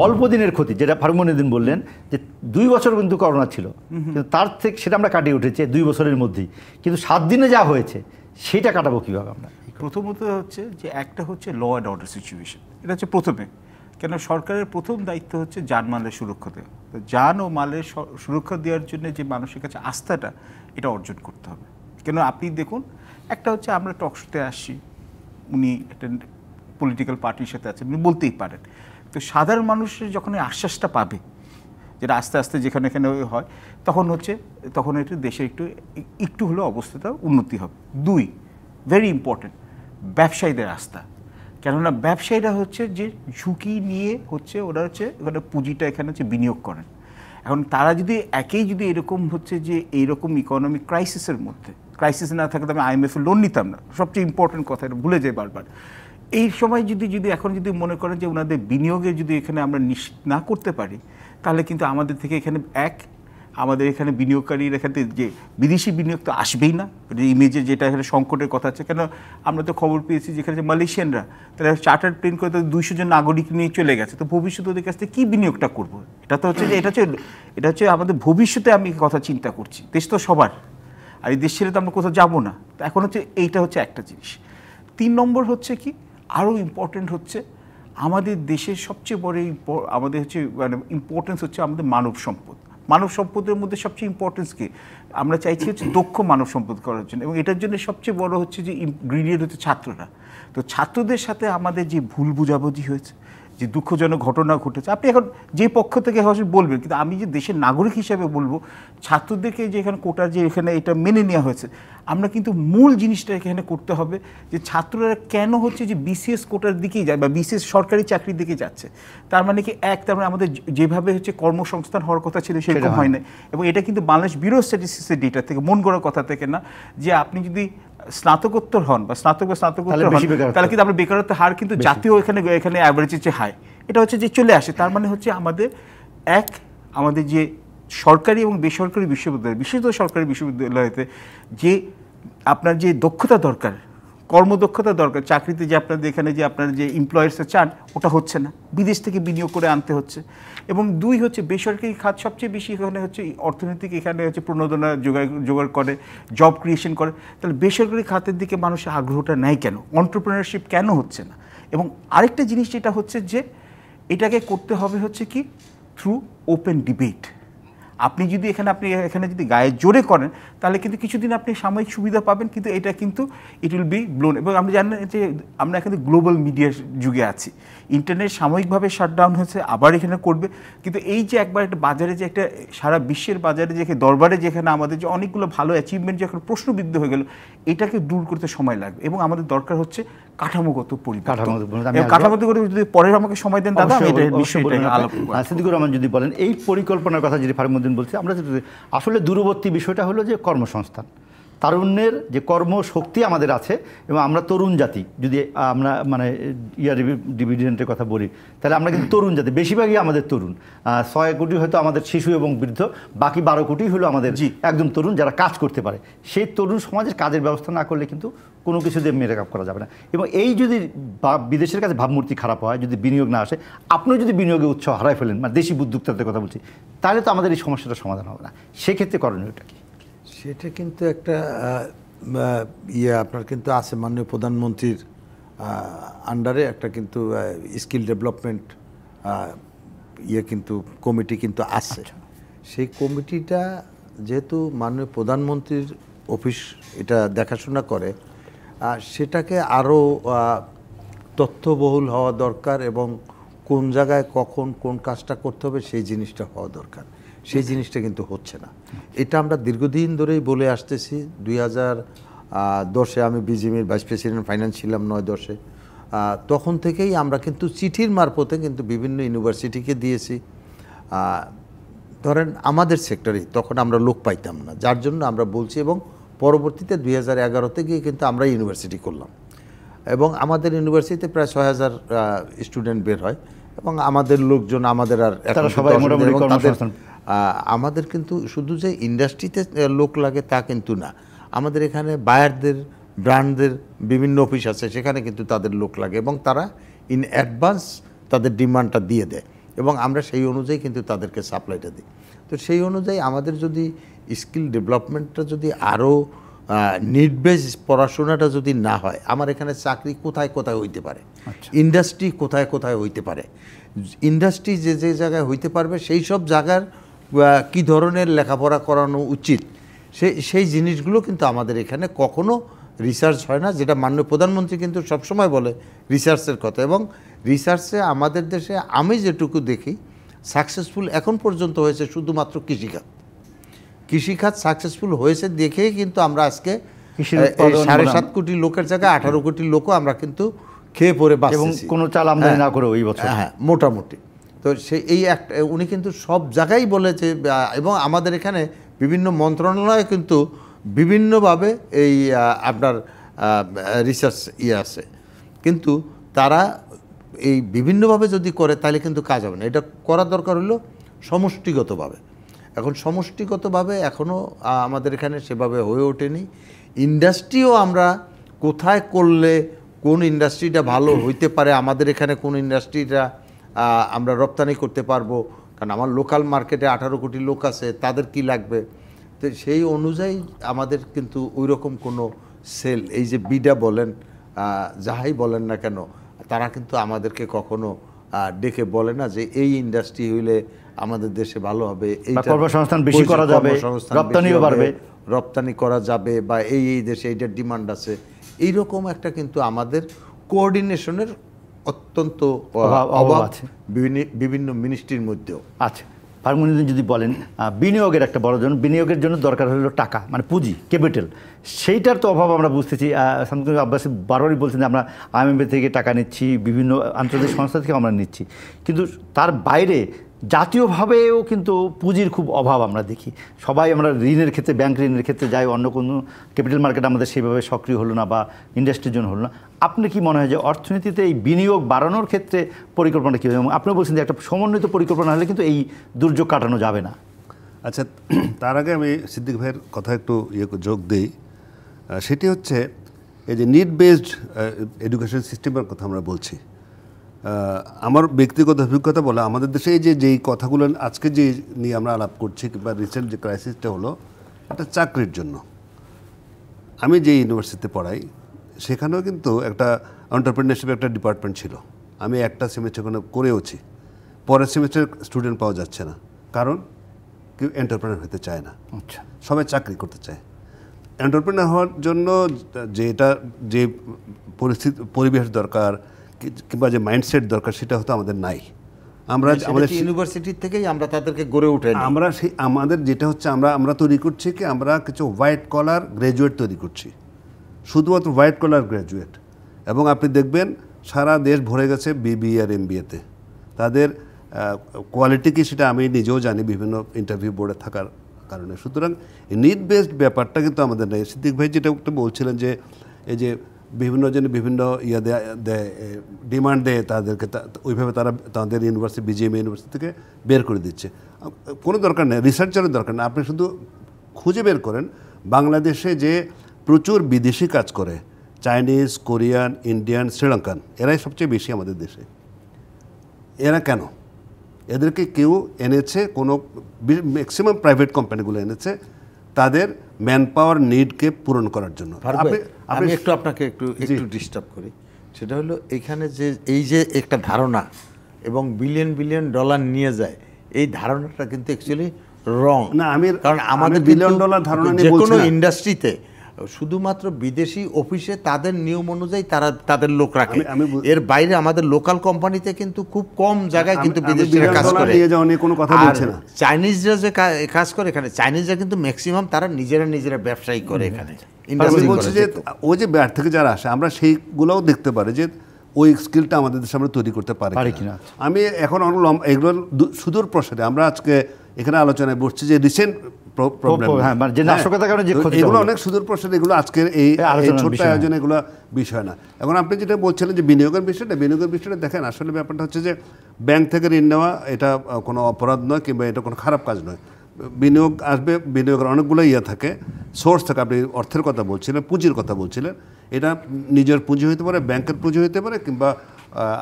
অল্প দিনের ক্ষতি, যেটা ফারুক মনিউদ্দিন বললেন যে 2 বছর কিন্তু করোনা ছিল, কিন্তু তার থেকে সেটা আমরা কাটিয়ে উঠেছি 2 বছরের মধ্যেই, কিন্তু 7 দিনে যা হয়েছে সেটা কাটাবো কীভাবে আমরা। প্রথমত হচ্ছে যে একটা হচ্ছে ল অ্যান্ড অর্ডার সিচুয়েশন, এটা হচ্ছে প্রথমে, কেন সরকারের প্রথম দায়িত্ব হচ্ছে যানমালের সুরক্ষা দেওয়া। তো যান ও মালের সুরক্ষা দেওয়ার জন্য যে মানুষের কাছে আস্থাটা, এটা অর্জন করতে হবে। কেন আপনি দেখুন, একটা হচ্ছে আমরা টকশোতে আসছি, উনি একটা পলিটিক্যাল পার্টির সাথে আছেন, উনি বলতেই পারেন, তো সাধারণ মানুষের যখন এই আশ্বাসটা পাবে, যেটা আস্তে আস্তে যেখানে এখানে হয়, তখন একটু দেশে একটু হলেও অবস্থাটা উন্নতি হবে। 2, ভেরি ইম্পর্টেন্ট, ব্যবসায়ীদের আস্থা। কেননা ব্যবসায়ীরা হচ্ছে যে ঝুঁকি নিয়ে হচ্ছে ওরা হচ্ছে ওখানে পুঁজিটা এখানে হচ্ছে বিনিয়োগ করেন। এখন তারা যদি যদি এরকম হচ্ছে যে এইরকম ইকোনমিক ক্রাইসিসের মধ্যে, ক্রাইসিস না থাকলে আমি IMF লোন নিতাম না, সবচেয়ে ইম্পর্টেন্ট কথা, এটা ভুলে যাই বারবার। এই সময় যদি এখন যদি মনে করেন যে ওনাদের বিনিয়োগে যদি এখানে আমরা নিশ্চিত না করতে পারি, তাহলে কিন্তু আমাদের থেকে এখানে আমাদের এখানে বিনিয়োগকারীর এখান থেকে যে বিদেশি বিনিয়োগ তো আসবেই না, ইমেজের যেটা এখানে সংকটের কথা আছে। কেন আমরা তো খবর পেয়েছি যেখানে যে মালয়েশিয়ানরা তারা চার্টার প্লেন করে তাদের 200 জন নাগরিক নিয়ে চলে গেছে, তো ভবিষ্যতে ওদের কাছ থেকে কী বিনিয়োগটা করবো? এটা তো হচ্ছে যে এটা হচ্ছে আমাদের ভবিষ্যতে আমি কথা চিন্তা করছি, দেশ তো সবার, আর এই দেশ ছেড়ে তো আমরা কোথাও যাবো না। তো এখন হচ্ছে এইটা হচ্ছে একটা জিনিস। 3 নম্বর হচ্ছে কি, আরও ইম্পর্টেন্ট হচ্ছে আমাদের দেশের সবচেয়ে বড় আমাদের হচ্ছে মানে ইম্পর্টেন্স হচ্ছে আমাদের মানব সম্পদ। মানব সম্পদের মধ্যে সবচেয়ে ইম্পর্টেন্স কি, আমরা চাইছি হচ্ছে দক্ষ মানব সম্পদ করার জন্য, এবং এটার জন্য সবচেয়ে বড় হচ্ছে যে ইনগ্রিডিয়েন্ট হচ্ছে ছাত্ররা। তো ছাত্রদের সাথে আমাদের যে ভুল বুঝাবুঝি হয়েছে, যে দুঃখজনক ঘটনা ঘটেছে, আপনি এখন যে পক্ষ থেকে হয়তো বলবেন, কিন্তু আমি যে দেশের নাগরিক হিসেবে বলবো ছাত্রদেরকে যে এখানে কোটার যে এখানে এটা মেনে নেওয়া হয়েছে, আমরা কিন্তু মূল জিনিসটা এখানে করতে হবে যে ছাত্ররা কেন হচ্ছে যে বিসিএস কোটার দিকেই যায় বা বিসিএস সরকারি চাকরির দিকে যাচ্ছে। তার মানে কি তার মানে আমাদের যেভাবে হচ্ছে কর্মসংস্থান হওয়ার কথা ছিল সেরকম হয় না। এবং এটা কিন্তু বাংলাদেশ ব্যুরো অফ স্ট্যাটিস্টিক্সের ডেটা থেকে, মন গড়া কথা থেকে না, যে আপনি যদি স্নাতকোত্তর হন বা স্নাতকোত্তর হন তাহলে কিন্তু আপনার বেকারত্বের হার কিন্তু জাতীয় এখানে অ্যাভারেজের চেয়ে হাই। এটা হচ্ছে যে চলে আসে। তার মানে হচ্ছে আমাদের যে সরকারি এবং বেসরকারি বিশ্ববিদ্যালয়, বিশেষত সরকারি বিশ্ববিদ্যালয়তে যে আপনার যে দক্ষতা দরকার, কর্মদক্ষতা দরকার চাকরিতে, যে আপনাদের এখানে যে আপনার যে এমপ্লয়ার্সে চান ওটা হচ্ছে না, বিদেশ থেকে বিনিয়োগ করে আনতে হচ্ছে। এবং 2 হচ্ছে বেসরকারি খাত সবচেয়ে বেশি এখানে হচ্ছে অর্থনৈতিক এখানে হচ্ছে প্রণোদনা জোগাড় করে, জব ক্রিয়েশন করে। তাহলে বেসরকারি খাতের দিকে মানুষের আগ্রহটা নেয় কেন, এন্টারপ্রেনারশিপ কেন হচ্ছে না? এবং আরেকটা জিনিস যেটা হচ্ছে যে এটাকে করতে হবে হচ্ছে কি থ্রু ওপেন ডিবেট। আপনি এখানে যদি গায়ে জোরে করেন তাহলে কিন্তু কিছুদিন আপনি সাময়িক সুবিধা পাবেন, কিন্তু এটা কিন্তু ইট উইল বি ব্লোন। এবং আমরা জানেন যে আমরা এখানে গ্লোবাল মিডিয়ার যুগে আছি, ইন্টারনেট সাময়িকভাবে শাটডাউন হয়েছে, আবার এখানে করবে। কিন্তু এই যে একবার একটা বাজারে যে একটা সারা বিশ্বের বাজারে যে দরবারে যেখানে আমাদের যে অনেকগুলো ভালো অ্যাচিভমেন্ট যখন প্রশ্নবিদ্ধ হয়ে গেল, এটাকে দূর করতে সময় লাগবে। এবং আমাদের দরকার হচ্ছে কাঠামোগত পরিবর্তন। কাঠামোগত করে যদি পরে আমাকে সময় দেন দাদা, আমি এটা বিষয়টা আলাপ করব। সিদ্দিকুর রহমান যদি বলেন এই পরিকল্পনার কথা, যদি ফারুমউদ্দিন বলছি, আমরা আসলে দূরবর্তী বিষয়টা হলো যে কর্মসংস্থান, তারুণ্যের যে কর্মশক্তি আমাদের আছে, এবং আমরা তরুণ জাতি, যদি আমরা মানে ডিভিডেন্টের কথা বলি তাহলে আমরা কিন্তু তরুণ জাতি, বেশিরভাগই আমাদের তরুণ। 6 কোটি হয়তো আমাদের শিশু এবং বৃদ্ধ, বাকি 12 কোটি হলো আমাদের একদম তরুণ যারা কাজ করতে পারে। সেই তরুণ সমাজের কাজের ব্যবস্থা না করলে কিন্তু কোনো কিছু দিয়ে মেক আপ করা যাবে না। এবং এই যদি বিদেশের কাছে ভাবমূর্তি খারাপ হয়, যদি বিনিয়োগ না আসে, আপনিও যদি বিনিয়োগে উৎসাহ হারাই ফেলেন, মানে দেশি উদ্যোক্তাদের কথা বলছি, তাহলে তো আমাদের এই সমস্যাটা সমাধান হবে না। সেক্ষেত্রে করণীয়টা কি? সেটা কিন্তু একটা আপনার কিন্তু আছে, মাননীয় প্রধানমন্ত্রীর আন্ডারে একটা কিন্তু স্কিল ডেভেলপমেন্ট কিন্তু কমিটি কিন্তু আছে। সেই কমিটিটা যেহেতু মাননীয় প্রধানমন্ত্রীর অফিস এটা দেখাশোনা করে, সেটাকে আরও তথ্যবহুল হওয়া দরকার, এবং কোন জায়গায় কখন কোন কাজটা করতে হবে সেই জিনিসটা হওয়া দরকার। সেই জিনিসটা কিন্তু হচ্ছে না। এটা আমরা দীর্ঘদিন ধরেই বলে আসতেছি। 2010-এ আমি বিজিএমের ভাইস প্রেসিডেন্ট ফাইন্যান্স ছিলাম, 9-10-এ। তখন থেকেই আমরা কিন্তু চিঠির মারফতে কিন্তু বিভিন্ন ইউনিভার্সিটিকে দিয়েছি। ধরেন আমাদের সেক্টরে তখন আমরা লোক পাইতাম না, যার জন্য আমরা বলছি, এবং পরবর্তীতে 2011-তে গিয়ে কিন্তু আমরা ইউনিভার্সিটি করলাম, এবং আমাদের ইউনিভার্সিটিতে প্রায় 6000 স্টুডেন্ট বের হয়, এবং আমাদের লোকজন আমাদের আর আমাদের কিন্তু শুধু যে ইন্ডাস্ট্রিতে লোক লাগে তা কিন্তু না, আমাদের এখানে বায়ারদের, ব্র্যান্ডদের বিভিন্ন অফিস আছে, সেখানে কিন্তু তাদের লোক লাগে, এবং তারা ইন অ্যাডভান্স তাদের ডিমান্ডটা দিয়ে দেয়, এবং আমরা সেই অনুযায়ী কিন্তু তাদেরকে সাপ্লাইটা দিই। তো সেই অনুযায়ী আমাদের যদি স্কিল ডেভেলপমেন্টটা যদি আরও নিড বেস পড়াশোনাটা যদি না হয়, আমার এখানে চাকরি কোথায় কোথায় হইতে পারে, ইন্ডাস্ট্রি কোথায় কোথায় হইতে পারে, ইন্ডাস্ট্রি যে যে জায়গায় হইতে পারবে সেই সব জায়গার কি ধরনের লেখাপড়া করানো উচিত, সেই জিনিসগুলো কিন্তু আমাদের এখানে কখনো রিসার্চ হয় না, যেটা মাননীয় প্রধানমন্ত্রী কিন্তু সবসময় বলে রিসার্চের কথা। এবং রিসার্চে আমাদের দেশে আমি যেটুকু দেখি সাকসেসফুল এখন পর্যন্ত হয়েছে শুধুমাত্র কৃষিখাত সাকসেসফুল হয়েছে দেখেই কিন্তু আমরা আজকে 7.5 কোটি লোকের জায়গায় 18 কোটি লোকও আমরা কিন্তু খেয়ে পরে বাঁচতেছি, কোনো চাল আমদানি না করে ওই বছর। হ্যাঁ, মোটামুটি। তো এই একটা উনি কিন্তু সব জায়গায় বলেছে, এবং আমাদের এখানে বিভিন্ন মন্ত্রণালয় কিন্তু বিভিন্নভাবে এই আপনার রিসার্চ আছে, কিন্তু তারা এই বিভিন্নভাবে যদি করে তাহলে কিন্তু কাজ হবে না। এটা করার দরকার হলো সমষ্টিগতভাবে। এখন সমষ্টিগতভাবে এখনও আমাদের এখানে সেভাবে হয়ে ওঠেনি। ইন্ডাস্ট্রিও আমরা কোথায় করলে কোন ইন্ডাস্ট্রিটা ভালো হইতে পারে, আমাদের এখানে কোন ইন্ডাস্ট্রিটা আমরা রপ্তানি করতে পারবো, কারণ আমার লোকাল মার্কেটে 18 কোটি লোক আছে, তাদের কি লাগবে, তো সেই অনুযায়ী আমাদের কিন্তু ওই রকম কোনো সেল, এই যে বিডা বলেন যাহাই বলেন না কেন, তারা কিন্তু আমাদেরকে কখনো ডেকে বলে না যে এই ইন্ডাস্ট্রি হইলে আমাদের দেশে ভালো হবে, এই কর্মসংস্থান বেশি করা যাবে, রপ্তানিও বাড়বে, রপ্তানি করা যাবে, বা এই দেশে এইটার ডিমান্ড আছে, এইরকম একটা কিন্তু আমাদের কোঅর্ডিনেশনের অত্যন্ত অভাব অভাব আছে। বিভিন্ন মিনিস্ট্রির মধ্যেও। আচ্ছা, পারমুনিউদ্দিন যদি বলেন বিনিয়োগের একটা বড় জন্য, বিনিয়োগের জন্য দরকার হলো টাকা, মানে পুঁজি, ক্যাপিটাল, সেইটার তো অভাব আমরা বুঝতেছি। শামসুল আব্বাসী বারবারই বলছেন যে আমরা IMF থেকে টাকা নিচ্ছি, বিভিন্ন আন্তর্জাতিক সংস্থা থেকে আমরা নিচ্ছি, কিন্তু তার বাইরে জাতীয়ভাবেও কিন্তু পুঁজির খুব অভাব আমরা দেখি। সবাই আমরা ঋণের ক্ষেত্রে, ব্যাংক ঋণের ক্ষেত্রে যাই, অন্য কোনো ক্যাপিটাল মার্কেট আমাদের সেভাবে সক্রিয় হলো না বা ইন্ডাস্ট্রির জন্য হলো না। আপনি কি মনে হয় যে অর্থনীতিতে এই বিনিয়োগ বাড়ানোর ক্ষেত্রে পরিকল্পনা কী হবে? এবং আপনি বলছেন যে একটা সমন্বিত পরিকল্পনা হলে কিন্তু এই দুর্যোগ কাটানো যাবে না। আচ্ছা, তার আগে আমি সিদ্দিক ভাইয়ের কথা একটু যোগ দিই। সেটি হচ্ছে এই যে নিড বেসড এডুকেশন সিস্টেমের কথা আমরা বলছি। আমার ব্যক্তিগত অভিজ্ঞতা বলে আমাদের দেশে এই যেই কথাগুলো আজকে যে নিয়ে আমরা আলাপ করছি, কিংবা রিসেন্ট যে ক্রাইসিসটা হলো, একটা চাকরির জন্য। আমি যে ইউনিভার্সিটিতে পড়াই সেখানেও কিন্তু একটা এন্টারপ্রেনারশিপ একটা ডিপার্টমেন্ট ছিল। আমি একটা সেমিস্টার করেওছি, পরের সেমিস্টার স্টুডেন্ট পাওয়া যাচ্ছে না, কারণ কেউ এন্টারপ্রেনার হতে চায় না। আচ্ছা, সবাই চাকরি করতে চায়। এন্টারপ্রেনার হওয়ার জন্য যে পরিবেশ দরকার কিংবা যে মাইন্ডসেট দরকার, সেটা হয়তো আমাদের নাই। আমরা আমাদের ইউনিভার্সিটি থেকেই আমরা তাদেরকে গড়ে উঠে আমরা আমাদের যেটা হচ্ছে আমরা তৈরি করছি কি, আমরা কিছু হোয়াইট কলার গ্র্যাজুয়েট তৈরি করছি, শুধুমাত্র হোয়াইট কলার গ্র্যাজুয়েট। এবং আপনি দেখবেন সারা দেশ ভরে গেছে BBA আর MBA-তে। তাদের কোয়ালিটি কি সেটা আমি নিজেও জানি, বিভিন্ন ইন্টারভিউ বোর্ডে থাকার কারণে। সুতরাং নিড বেসড ব্যাপারটা কিন্তু আমাদের নেই। সিদ্দিক ভাই যেটা একটু বলছিলেন যে এই যে বিভিন্ন জনে বিভিন্ন দেয়, ডিমান্ড দেয় তাদেরকে, ওইভাবে তারা তাদের ইউনিভার্সিটি, BGM ইউনিভার্সিটি থেকে বের করে দিচ্ছে। কোনো দরকার নেই, রিসার্চারের দরকার নেই। আপনি শুধু খুঁজে বের করেন বাংলাদেশে যে প্রচুর বিদেশি কাজ করে, চাইনিজ, কোরিয়ান, ইন্ডিয়ান, শ্রীলঙ্কান, এরাই সবচেয়ে বেশি আমাদের দেশে। এরা কেন? এদেরকে কেউ এনেছে, কোনো ম্যাক্সিমাম প্রাইভেট কোম্পানিগুলো এনেছে তাদের ম্যান পাওয়ার নিডকে পূরণ করার জন্য। আমি একটু আপনাকে একটু ডিস্টার্ব করি। সেটা হলো এখানে যে এই যে একটা ধারণা এবং বিলিয়ন বিলিয়ন ডলার নিয়ে যায়, এই ধারণাটা কিন্তু অ্যাকচুয়ালি রং না। কারণ আমাদের বিলিয়ন ডলার ধারণা নিয়ে যে কোনো বলছি না। ইন্ডাস্ট্রিতে শুধুমাত্র বিদেশি অফিসে তাদের নিয়ম অনুযায়ী তারা তাদের লোক রাখে। এর বাইরে আমাদের লোকাল কোম্পানিতে কিন্তু খুব কম জায়গায় কিন্তু বিদেশিরা কাজ করে। চাইনিজরা যে কাজ করে এখানে, চাইনিজরা কিন্তু ম্যাক্সিমাম তারা নিজেরা ব্যবসায়ী করে এখানে। বলছি যে ওই যে বাইরে থেকে যারা আসে, আমরা সেইগুলোও দেখতে পারি যে ওই স্কিলটা আমাদের দেশে আমরা তৈরি করতে পারি কিনা। আমি এখন এগুলো সুদূর প্রসারে আমরা আজকে এখানে আলোচনায় বসছি যে রিসেন্ট এগুলো অনেক সুদূর প্রসারে, এগুলো আজকের এই ছোট্ট আয়োজনে এগুলো বিষয় না। এখন আপনি যেটা বলছিলেন যে বিনিয়োগের বিষয়টা দেখেন, আসলে ব্যাপারটা হচ্ছে যে ব্যাংক থেকে ঋণ নেওয়া এটা কোনো অপরাধ নয়, কিংবা এটা কোনো খারাপ কাজ নয়। বিনিয়োগ আসবে, বিনিয়োগের অনেকগুলো থাকে, সোর্স থাকে। আপনি অর্থের কথা বলছিলেন, পুঁজির কথা বলছিলেন। এটা নিজের পুঁজি হতে পারে, ব্যাংকের পুঁজি হতে পারে, কিংবা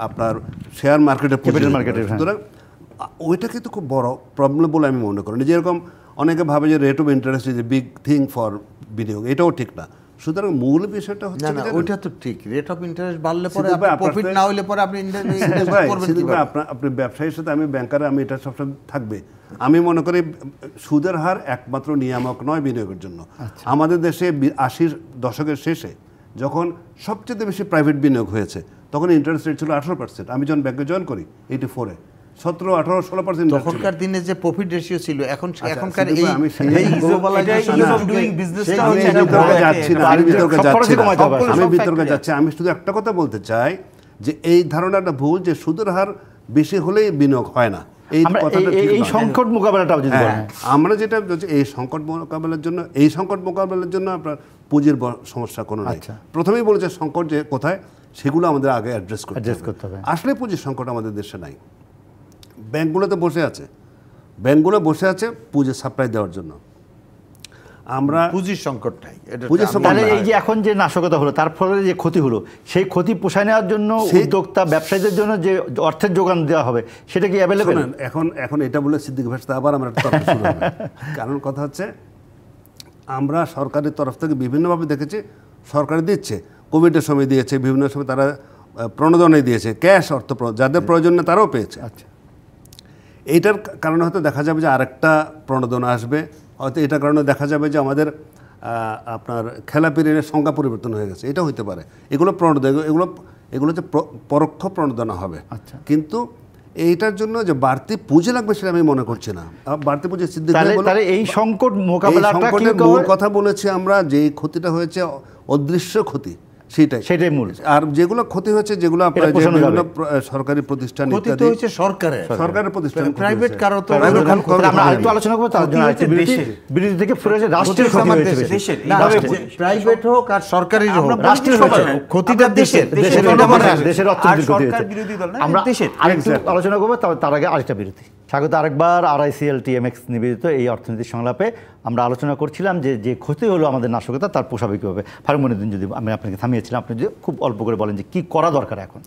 আপনার শেয়ার মার্কেটের পুঁজি। সুতরাং ওইটা কিন্তু খুব বড় প্রবলেম বলে আমি মনে করি। যেরকম অনেকে ভাবে যে rate of interest is a big thing for বিনিয়োগ, এটাও ঠিক না। সুতরাং মূল বিষয়টা হচ্ছে না, ওইটা তো ঠিক। রেট অফ ইন্টারেস্ট বাড়লে পরে প্রফিট না হলে পরে আপনি আপনি ব্যবসায়ীর সাথে, আমি ব্যাংকার, আমি এটা সবসময় থাকবে। আমি মনে করি সুদের হার একমাত্র নিয়ামক নয় বিনিয়োগের জন্য। আমাদের দেশে 80 দশকের শেষে যখন সবচেয়ে বেশি প্রাইভেট বিনিয়োগ হয়েছে, তখন ইন্টারেস্ট রেট ছিল 18%। আমি যখন ব্যাংকে জয়েন করি 84-এ 17, 18, 16%। তখনকার দিনে যে প্রফিট রেশিও ছিল, এখনকার আমি বিতর্কে যাচ্ছি। আমি শুধু একটা কথা বলতে চাই যে এই ধারণাটা ভুল যে সুদের হার বেশি হলেই বিনিয়োগ হয় না। এই সংকট মোকাবেলাটাও যদি আমরা যেটা এই সংকট মোকাবেলার জন্য আপনার পুঁজির সমস্যা কোনো নাই। প্রথমেই বলেছে সংকট যে কোথায়, সেগুলো আমাদের আগে অ্যাড্রেস করতে হবে। আসলে পুঁজির সংকট আমাদের দেশে নাই। ব্যাংকগুলোতে বসে আছে পুঁজি সাপ্লাই দেওয়ার জন্য। আমরা পুঁজির সংকট নাই। এই যে এখন যে নাশকতা হলো, তার ফলে যে ক্ষতি হলো, সেই ক্ষতি পোষায় নেওয়ার জন্য উদ্যোক্তা ব্যবসায়ীদের জন্য যে অর্থের যোগান দেওয়া হবে, সেটা কি অ্যাভেলেবল? এখন এটা বলে সিদ্দিক ভাষা আবার আমরা তর্ক শুরু হবে। কারণ কথা হচ্ছে, আমরা সরকারের তরফ থেকে বিভিন্নভাবে দেখেছি, সরকার দিচ্ছে, কোভিডের সময় দিয়েছে, বিভিন্ন সময় তারা প্রণোদনে দিয়েছে, ক্যাশ অর্থ যাদের প্রয়োজন নেই তারাও পেয়েছে। আচ্ছা, এইটার কারণে হয়তো দেখা যাবে যে আরেকটা প্রণোদনা আসবে, হয়তো এটার কারণে দেখা যাবে যে আমাদের আপনার খেলাপি ঋণের সংখ্যা পরিবর্তন হয়ে গেছে, এটা হইতে পারে। এগুলো প্রণোদন, এগুলো যে পরোক্ষ প্রণোদনা হবে। আচ্ছা। কিন্তু এইটার জন্য যে বাড়তি পুঁজি লাগবে সেটা আমি মনে করছি না। বাড়তি পুঁজি তাহলে এই সংকট মোকাবেলাটা মূল কথা বলেছি আমরা, যে ক্ষতিটা হয়েছে অদৃশ্য ক্ষতি, সেটাই মূল। আর যেগুলো ক্ষতি হয়েছে, যেগুলো আপনার সরকারি প্রতিষ্ঠান ইত্যাদি, সরকারের প্রতিষ্ঠান, প্রাইভেট কারো তো আমরা আরেকটু আলোচনা করব। তার জন্য বিরোধী থেকে ফিরে এসে রাষ্ট্রের ক্ষতি হয়েছে, প্রাইভেট হোক আর সরকারি হোক, রাষ্ট্রের ক্ষতিটা দেশের অর্থনীতির ক্ষতি হয়েছে। আমরা আরেকটু আলোচনা করবো, তার আগে আরেকটা বিরতি। স্বাগত আরেকবার RICL TMX নিবেদিত এই অর্থনীতি সংলাপে। আমরা আলোচনা করছিলাম যে ক্ষতি হলো আমাদের নাশকতা, তার পোষাবে কীভাবে। ফারুক মনিরুদ্দিন, যদি আমি আপনাকে থামিয়েছিলাম, আপনি যদি খুব অল্প করে বলেন যে কী করা দরকার এখন।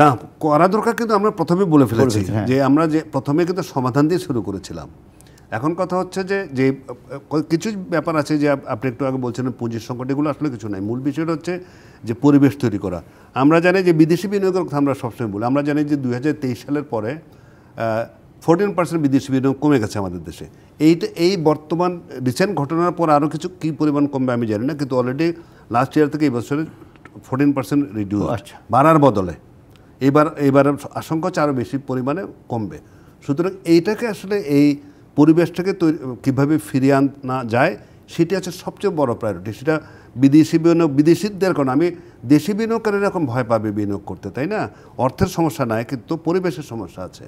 না, করা দরকার কিন্তু আমরা প্রথমে বলে ফেলেছি যে আমরা যে প্রথমে কিন্তু সমাধান দিয়ে শুরু করেছিলাম। এখন কথা হচ্ছে যে কিছু ব্যাপার আছে যে আপনি একটু আগে বলছেন পুঁজির সংকট, এগুলো আসলে কিছু নাই। মূল বিষয়টা হচ্ছে যে পরিবেশ তৈরি করা। আমরা জানি যে বিদেশি বিনিয়োগের কথা আমরা সবসময় বলি। আমরা জানি যে 2023 সালের পরে 14% বিদেশি বিনিয়োগ কমে গেছে আমাদের দেশে। এই বর্তমান রিসেন্ট ঘটনার পর আরও কিছু কী পরিমাণ কমবে আমি জানি না, কিন্তু অলরেডি লাস্ট ইয়ার থেকে এই বছরে 14% রিডিউস, বাড়ার বদলে এইবার আশঙ্কা হচ্ছে আরও বেশি পরিমাণে কমবে। সুতরাং এইটাকে আসলে এই পরিবেশটাকে কীভাবে ফিরিয়ে আনা যায় সেটি হচ্ছে সবচেয়ে বড় প্রায়োরিটি। সেটা বিদেশি বিনিয়োগ, বিদেশিদের কারণে আমি দেশি বিনিয়োগকারী এরকম ভয় পাবে বিনিয়োগ করতে, তাই না? অর্থের সমস্যা নাই, কিন্তু পরিবেশের সমস্যা আছে।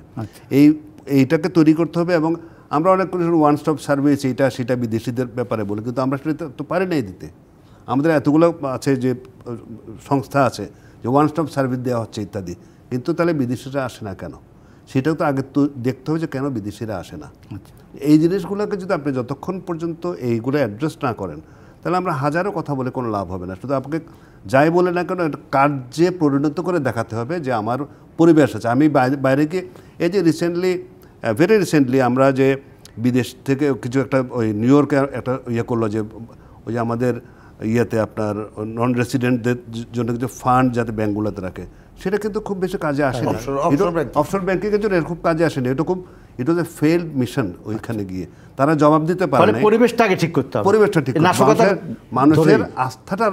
এইটাকে তৈরি করতে হবে। এবং আমরা অনেক ওয়ান স্টপ সার্ভিস এইটা সেটা বিদেশিদের ব্যাপারে বলি, কিন্তু আমরা সেটা তো পারি নাই দিতে। আমাদের এতগুলো আছে যে সংস্থা আছে যে ওয়ান স্টপ সার্ভিস দেওয়া হচ্ছে ইত্যাদি, কিন্তু তাহলে বিদেশিরা আসে না কেন? সেটাও তো আগে তো দেখতে হবে যে কেন বিদেশিরা আসে না। এই জিনিসগুলোকে যদি আপনি যতক্ষণ পর্যন্ত এইগুলো অ্যাড্রেস না করেন, তাহলে আমরা হাজারো কথা বলে কোনো লাভ হবে না। শুধু আপনাকে যাই বলে না কেন কার্যে পরিণত করে দেখাতে হবে যে আমার পরিবেশ আছে। আমি বাইরে গিয়ে এই যে ভেরি রিসেন্টলি আমরা যে বিদেশ থেকে কিছু একটা ওই নিউ ইয়র্কে একটা করলো যে ওই যে আমাদের আপনার নন রেসিডেন্টদের জন্য কিছু ফান্ড যাতে ব্যাঙ্কগুলোতে রাখে, সেটা কিন্তু খুব বেশি কাজে আসে না। অফশোর ব্যাংকিংয়ের জন্য খুব কাজে আসেনি। ইট ওয়াজ এ ফেইলড মিশন। ওইখানে গিয়ে তারা জবাব দিতে পারে না। পরিবেশটাকে ঠিক করতে হবে, পরিবেশটা ঠিক করতে হবে, মানুষের আস্থাটা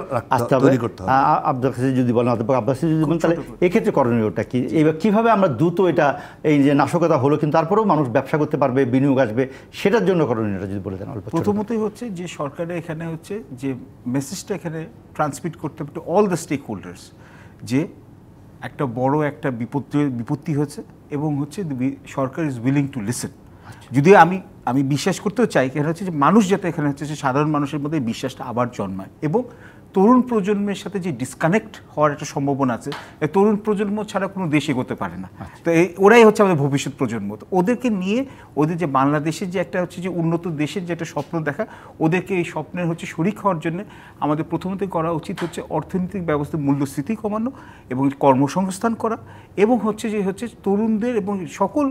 তৈরি করতে হবে। আব্দুল হাসিব যদি বলেন, আব্দুল হাসিব যদি বলেন, তাহলে এক্ষেত্রে করণীয়টা কি? এইবার কীভাবে আমরা দ্রুত এটা, এই যে নাশকতা হলো কিন্তু তারপরেও মানুষ ব্যবসা করতে পারবে, বিনিয়োগ আসবে, সেটার জন্য করণীয়টা যদি বলে দেন অল্প। প্রথমতই হচ্ছে যে সরকারের এখানে হচ্ছে যে মেসেজটা এখানে ট্রান্সমিট করতে হবে to all the stakeholders, যে একটা বড় একটা বিপত্তি হচ্ছে এবং হচ্ছে সরকার ইজ উইলিং টু লিসেন। যদিও আমি বিশ্বাস করতেও চাই এখানে হচ্ছে যে মানুষ যাতে এখানে হচ্ছে যে সাধারণ মানুষের মধ্যে বিশ্বাসটা আবার জন্মায়, এবং তরুণ প্রজন্মের সাথে যে ডিসকানেক্ট হওয়ার একটা সম্ভাবনা আছে, এই তরুণ প্রজন্ম ছাড়া কোনো দেশ এগোতে পারে না। তো ওরাই হচ্ছে আমাদের ভবিষ্যৎ প্রজন্ম। তো ওদেরকে নিয়ে ওদের যে বাংলাদেশের যে একটা হচ্ছে যে উন্নত দেশের যে একটা স্বপ্ন দেখা, ওদেরকে এই স্বপ্নের হচ্ছে শরিক হওয়ার জন্য আমাদের প্রথমত করা উচিত হচ্ছে অর্থনৈতিক ব্যবস্থার মূল্যস্ফীতি কমানো এবং কর্মসংস্থান করা, এবং হচ্ছে তরুণদের এবং সকল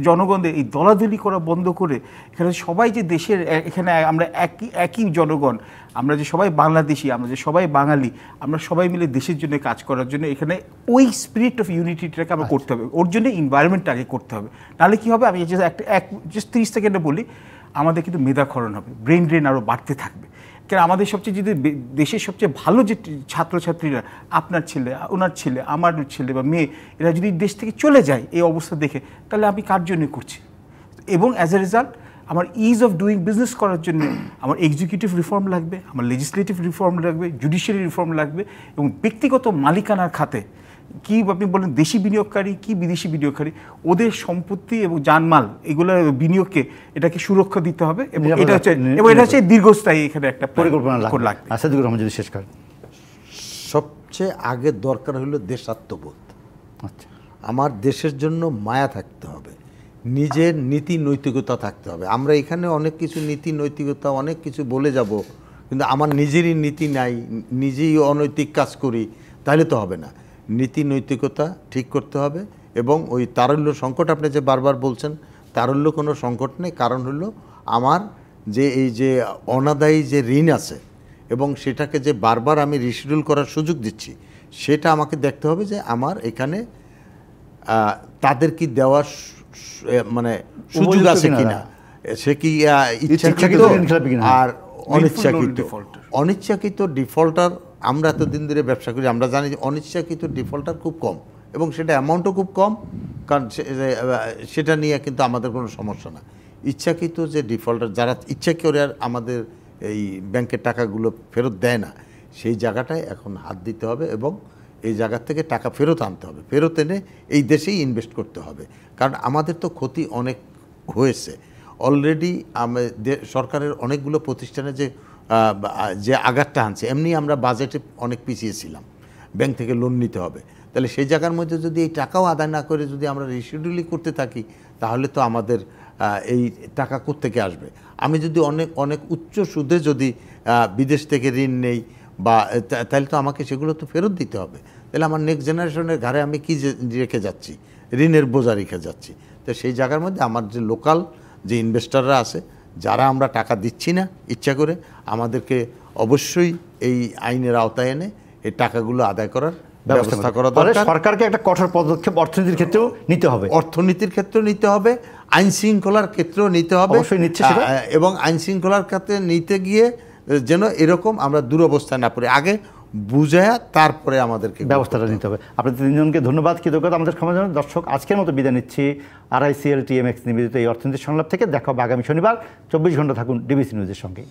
জনগণদের এই দলাদলি করা বন্ধ করে এখানে সবাই যে দেশের, এখানে আমরা একই জনগণ, আমরা যে সবাই বাংলাদেশি, আমরা যে সবাই বাঙালি, আমরা সবাই মিলে দেশের জন্য কাজ করার জন্য এখানে ওই স্পিরিট অফ ইউনিটিটাকে আমরা করতে হবে। ওর জন্য এনভায়রনমেন্টটা আগে করতে হবে। নাহলে কী হবে, আমি জাস্ট 30 সেকেন্ডে বলি, আমাদের কিন্তু মেধাক্ষরণ হবে, ব্রেন ড্রেন আরও বাড়তে থাকবে। কেন আমাদের সবচেয়ে যদি দেশের সবচেয়ে ভালো যে ছাত্রছাত্রীরা, আপনার ছেলে, ওনার ছেলে, আমার ছেলে বা মেয়ে, এরা যদি দেশ থেকে চলে যায় এই অবস্থা দেখে, তাহলে আমি কার জন্য করছি? এবং অ্যাজ এ রেজাল্ট আমার ইজ অফ ডুইং বিজনেস করার জন্য আমার এক্সিকিউটিভ রিফর্ম লাগবে, আমার লেজিসলেটিভ রিফর্ম লাগবে, জুডিশিয়ারি রিফর্ম লাগবে, এবং ব্যক্তিগত মালিকানার খাতে কি আপনি বলেন দেশি বিনিয়োগকারী কি বিদেশি বিনিয়োগকারী, ওদের সম্পত্তি এবং জানমাল এগুলো বিনিয়োগকে এটাকে সুরক্ষা দিতে হবে, এবং এটা হচ্ছে দীর্ঘস্থায়ী এখানে একটা পরিকল্পনা লাগবে। আসাদুর রহমান যদি শেষ করেন। সবচেয়ে আগে দরকার হলো দেশাত্মবোধ। আচ্ছা, আমার দেশের জন্য মায়া থাকতে হবে, নিজের নীতি নৈতিকতা থাকতে হবে। আমরা এখানে অনেক কিছু নীতি নৈতিকতা অনেক কিছু বলে যাব, কিন্তু আমার নিজেরই নীতি নাই, নিজেই অনৈতিক কাজ করি, তাহলে তো হবে না। নীতি নৈতিকতা ঠিক করতে হবে। এবং ওই তারল্য সংকট আপনি যে বারবার বলছেন, তারল্য কোনো সংকট নেই। কারণ হলো আমার যে এই যে অনাদায়ী যে ঋণ আছে এবং সেটাকে যে বারবার আমি রিশিডিউল করার সুযোগ দিচ্ছি, সেটা আমাকে দেখতে হবে যে আমার এখানে তাদের কি দেওয়ার মানে সুযোগ আছে কিনা, সে কি ইচ্ছাকৃত আর অনিচ্ছাকৃত ডিফল্টার আমরা তো দিন ধরে ব্যবসা করি, আমরা জানি যে অনিচ্ছাকৃত ডিফল্টার খুব কম এবং সেটা অ্যামাউন্টও খুব কম, কারণ সেটা নিয়ে কিন্তু আমাদের কোনো সমস্যা না। ইচ্ছাকৃত যে ডিফল্টার, যারা ইচ্ছা করে আর আমাদের এই ব্যাংকের টাকাগুলো ফেরত দেয় না, সেই জায়গাটায় এখন হাত দিতে হবে এবং এই জায়গা থেকে টাকা ফেরত আনতে হবে, ফেরত এনে এই দেশেই ইনভেস্ট করতে হবে। কারণ আমাদের তো ক্ষতি অনেক হয়েছে অলরেডি। সরকারের অনেকগুলো প্রতিষ্ঠানে যে আঘাতটা আনছে, এমনি আমরা বাজেটে অনেক পিছিয়েছিলাম, ব্যাংক থেকে লোন নিতে হবে। তাহলে সেই জায়গার মধ্যে যদি এই টাকাও আদায় না করে যদি আমরা রিশিডিউলই করতে থাকি, তাহলে তো আমাদের এই টাকা কোত্থেকে আসবে? আমি যদি অনেক অনেক উচ্চ সুদে যদি বিদেশ থেকে ঋণ নেই বা তাহলে তো আমাকে সেগুলো তো ফেরত দিতে হবে। তাহলে আমার নেক্সট জেনারেশনের ঘাড়ে আমি কি রেখে যাচ্ছি? ঋণের বোঝা রেখে যাচ্ছি। তো সেই জায়গার মধ্যে আমার যে লোকাল যে ইনভেস্টররা আছে, যারা আমরা টাকা দিচ্ছি না ইচ্ছা করে, আমাদেরকে অবশ্যই এই আইনের আওতায় এনে এই টাকাগুলো আদায় করার ব্যবস্থা করা দরকার। সরকারকে একটা কঠোর পদক্ষেপ অর্থনীতির ক্ষেত্রেও নিতে হবে, অর্থনীতির ক্ষেত্রেও নিতে হবে, আইন শৃঙ্খলার ক্ষেত্রেও নিতে হবে, অবশ্যই নিচ্ছে সেটা। এবং আইন শৃঙ্খলার ক্ষেত্রে নিতে গিয়ে যেন এরকম আমরা দুরবস্থায় না পড়ি, আগে বুঝায়া তারপরে আমাদেরকে ব্যবস্থাটা নিতে হবে। আপনাদের তিনজনকে ধন্যবাদ, কৃতজ্ঞতা আমাদের ক্ষমা জানান। দর্শক, আজকের মতো বিদায় নিচ্ছি RICL TMX নিবেদিত এই অর্থনীতির সংলাপ থেকে। দেখা হবে আগামী শনিবার। 24 ঘন্টা থাকুন ডিবিসি নিউজের সঙ্গে।